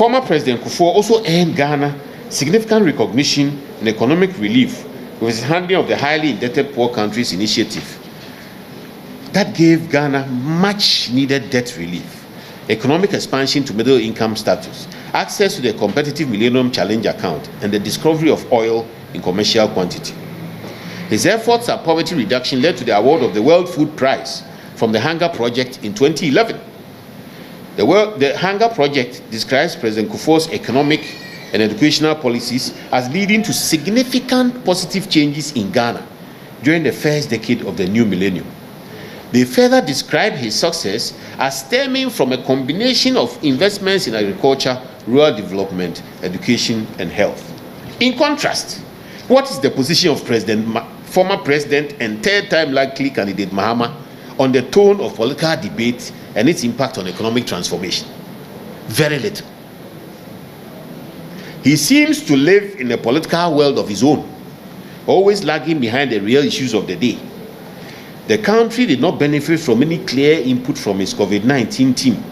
Former President Kufuor also earned Ghana significant recognition and economic relief with his handling of the highly indebted poor countries initiative. That gave Ghana much needed debt relief, economic expansion to middle income status, access to the competitive Millennium Challenge account, and the discovery of oil in commercial quantity. His efforts at poverty reduction led to the award of the World Food Prize from the Hunger Project in 2011. The Hunger Project describes President Kufuor's economic and educational policies as leading to significant positive changes in Ghana during the first decade of the new millennium. They further describe his success as stemming from a combination of investments in agriculture, rural development, education, and health. In contrast, what is the position of former President and third-time likely candidate Mahama on the tone of political debate and its impact on economic transformation? Very little. He seems to live in a political world of his own, always lagging behind the real issues of the day. The country did not benefit from any clear input from his COVID-19 team.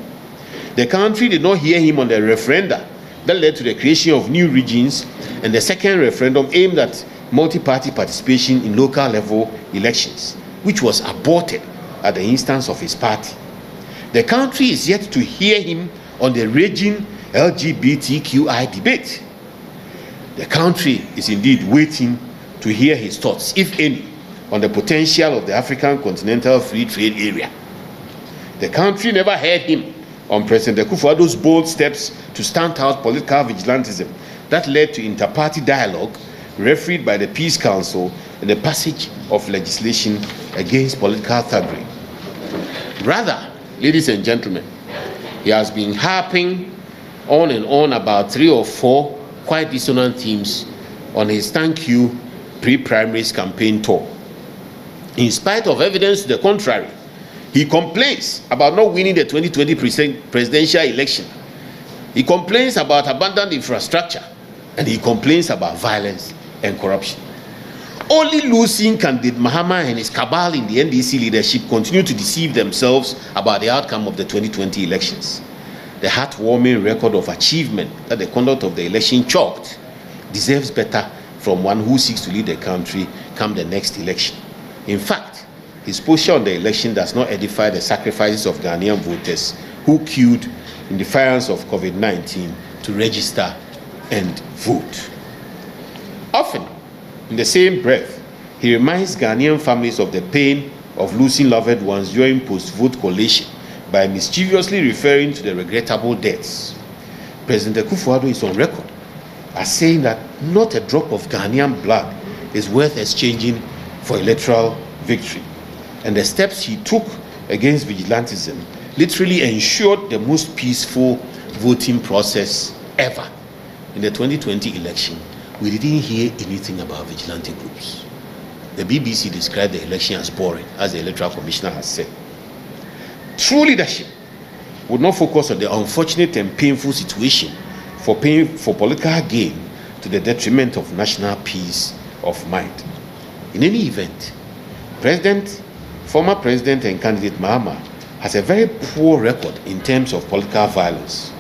The country did not hear him on the referenda that led to the creation of new regions and the second referendum aimed at multi-party participation in local level elections, which was aborted at the instance of his party. The country is yet to hear him on the raging LGBTQI debate. The country is indeed waiting to hear his thoughts, if any, on the potential of the African Continental Free Trade Area. The country never heard him on President Akufo-Addo's bold steps to stamp out political vigilantism that led to inter-party dialogue refereed by the Peace Council and the passage of legislation against political thuggery. Rather, ladies and gentlemen, he has been harping on and on about 3 or 4 quite dissonant themes on his thank you pre-primaries campaign tour. In spite of evidence to the contrary, he complains about not winning the 2020 presidential election. He complains about abandoned infrastructure, and he complains about violence and corruption. Only losing candidate Mahama and his cabal in the NDC leadership continue to deceive themselves about the outcome of the 2020 elections. The heartwarming record of achievement that the conduct of the election chalked deserves better from one who seeks to lead the country come the next election. In fact, his posture on the election does not edify the sacrifices of Ghanaian voters who queued in defiance of COVID-19 to register and vote. Often, in the same breath, he reminds Ghanaian families of the pain of losing loved ones during post-vote collation by mischievously referring to the regrettable deaths. President Akufo-Addo is on record as saying that not a drop of Ghanaian blood is worth exchanging for electoral victory. And the steps he took against vigilantism literally ensured the most peaceful voting process ever. In the 2020 election, we didn't hear anything about vigilante groups. The BBC described the election as boring, as the Electoral Commissioner has said. True leadership would not focus on the unfortunate and painful situation for political gain to the detriment of national peace of mind. In any event, former President and candidate Mahama has a very poor record in terms of political violence.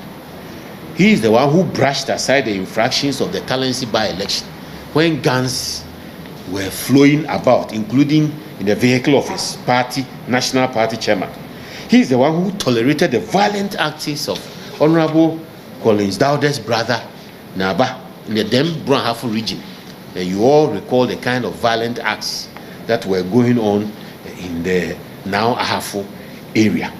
He is the one who brushed aside the infractions of the Talensi by-election when guns were flowing about, including in the vehicle of his party, National Party chairman. He is the one who tolerated the violent acts of Honorable Collins Dowd's brother, Naba, in the Dem-Branhafu region. And you all recall the kind of violent acts that were going on in the now Ahafo area.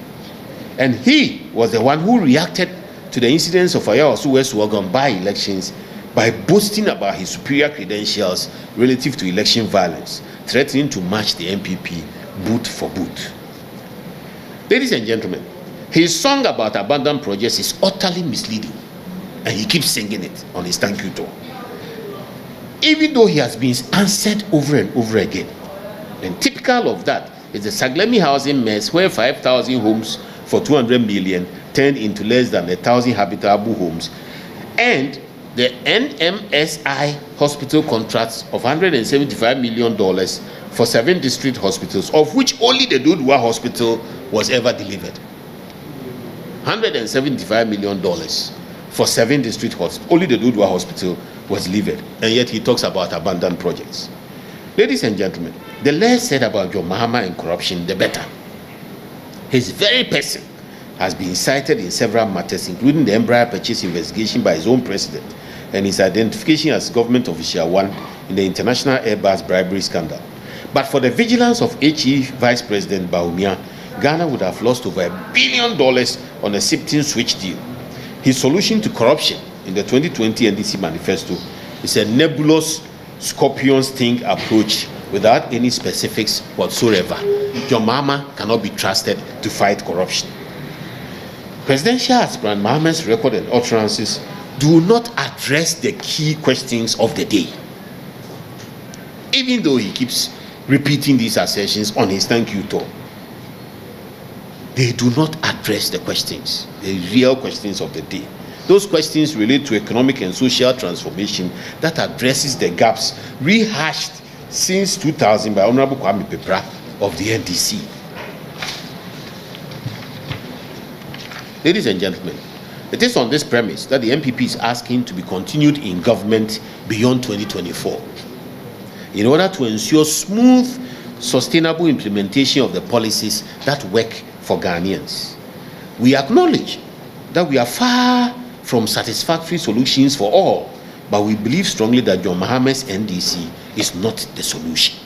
And he was the one who reacted to the incidents of Ayawasu West Wagon by-elections by boasting about his superior credentials relative to election violence, threatening to match the NPP boot for boot. Ladies and gentlemen, his song about abandoned projects is utterly misleading, and he keeps singing it on his thank you tour. Even though he has been answered over and over again. And typical of that is the Saglemi housing mess, where 5,000 homes for 200 million turned into less than 1,000 habitable homes, and the NMSI hospital contracts of $175 million for 7 district hospitals, of which only the Dodua Hospital was ever delivered. $175 million for 7 district hospitals. Only the Dodua Hospital was delivered, and yet he talks about abandoned projects. Ladies and gentlemen, the less said about John Mahama and corruption, the better. His very person has been cited in several matters, including the embryo purchase investigation by his own president and his identification as government official 1 in the international Airbus bribery scandal. But for the vigilance of HE Vice President Bawumia, Ghana would have lost over $1 billion on a shifting switch deal. His solution to corruption in the 2020 NDC manifesto is a nebulous scorpion sting approach without any specifics whatsoever. John Mahama cannot be trusted to fight corruption. Presidential aspirant Mahama's record and utterances do not address the key questions of the day. Even though he keeps repeating these assertions on his thank you tour, they do not address the questions, the real questions of the day. Those questions relate to economic and social transformation that addresses the gaps rehashed since 2000 by Honorable Kwame Pepra of the NDC. Ladies and gentlemen, it is on this premise that the NPP is asking to be continued in government beyond 2024 in order to ensure smooth, sustainable implementation of the policies that work for Ghanaians. We acknowledge that we are far from satisfactory solutions for all, but we believe strongly that John Mahama's NDC is not the solution.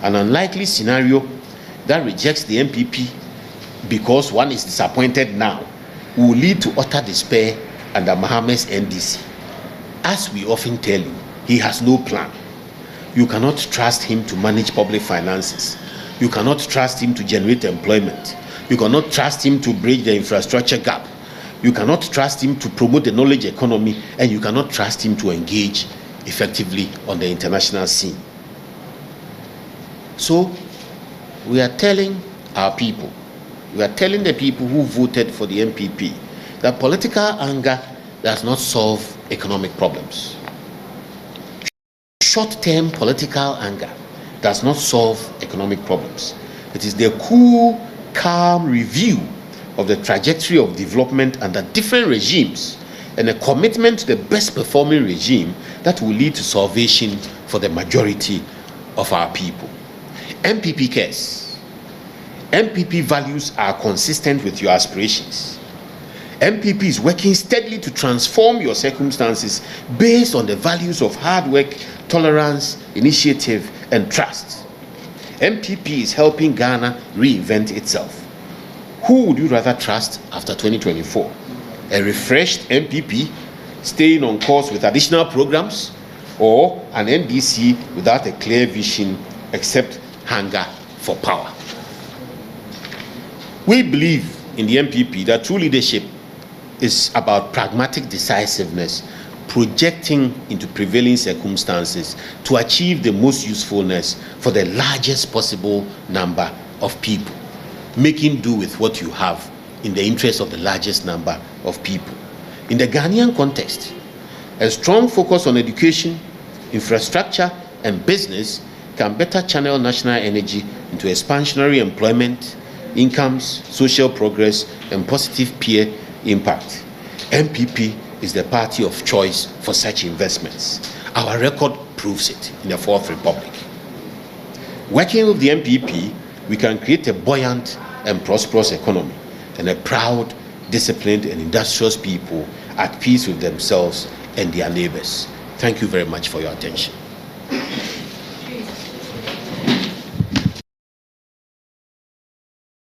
An unlikely scenario that rejects the NPP because one is disappointed now will lead to utter despair under Mahama's NDC. As we often tell you, he has no plan. You cannot trust him to manage public finances. You cannot trust him to generate employment. You cannot trust him to bridge the infrastructure gap. You cannot trust him to promote the knowledge economy, and you cannot trust him to engage effectively on the international scene. So, we are telling our people, we are telling the people who voted for the NPP that political anger does not solve economic problems. Short-term political anger does not solve economic problems. It is the cool, calm review of the trajectory of development under different regimes and a commitment to the best performing regime that will lead to salvation for the majority of our people. NPP cares. NPP values are consistent with your aspirations. NPP is working steadily to transform your circumstances based on the values of hard work, tolerance, initiative, and trust. NPP is helping Ghana reinvent itself. Who would you rather trust after 2024? A refreshed NPP staying on course with additional programs, or an NDC without a clear vision except hunger for power? We believe in the NPP that true leadership is about pragmatic decisiveness, projecting into prevailing circumstances to achieve the most usefulness for the largest possible number of people, making do with what you have in the interest of the largest number of people. In the Ghanaian context, a strong focus on education, infrastructure, and business can better channel national energy into expansionary employment, incomes, social progress, and positive peer impact. NPP is the party of choice for such investments. Our record proves it in the Fourth Republic. Working with the NPP, we can create a buoyant and prosperous economy and a proud, disciplined, and industrious people at peace with themselves and their neighbors. Thank you very much for your attention.